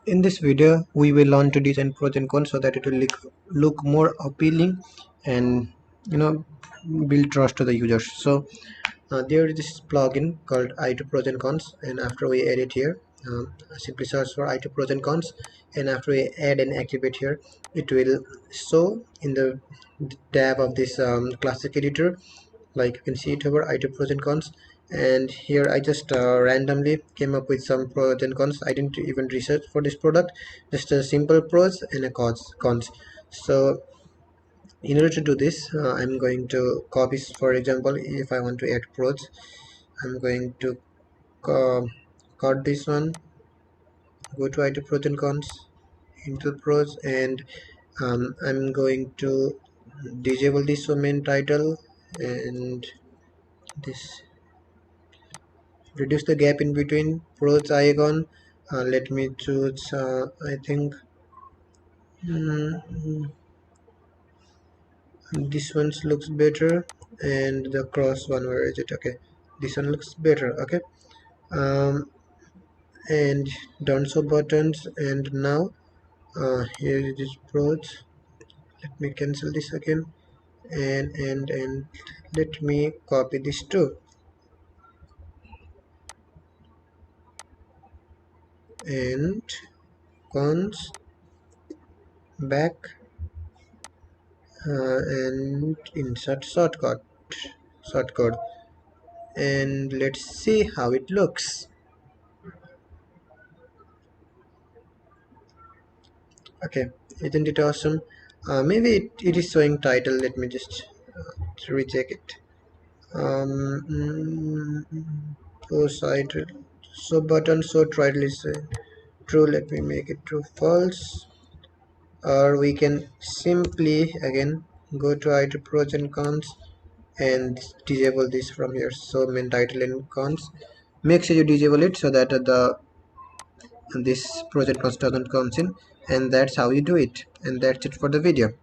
In this video, we will learn to design pros and cons so that it will look more appealing and build trust to the users. So there is this plugin called i2 pros and cons, and after we add it here, simply search for i2 pros and cons, and after we add and activate here, it will show in the tab of this classic editor. Like you can see it over i2 pros and cons, and here I just randomly came up with some pros and cons. I didn't even research for this product, just a simple pros and a cons. So in order to do this, I'm going to copy. For example, if I want to add pros, I'm going to uh, cut this one, go to i2 pros and cons, into pros, and I'm going to disable this domain title and this, reduce the gap in between pros icon. Let me choose I think mm, this one looks better, and the cross one, where is it? Okay, this one looks better. Okay, um, and don't show buttons. And now here it is pros. Let me cancel this again, and let me copy this too, and cons back, and insert shortcode, and let's see how it looks. Okay, isn't it awesome? Maybe it is showing title. Let me just recheck it. Side, so button, so title is true. Let me make it true, false. Or we can simply again go to i2 pros and cons and disable this from here. So main title and cons, make sure you disable it so that the this pros and cons doesn't comes in. And that's how you do it, and that's it for the video.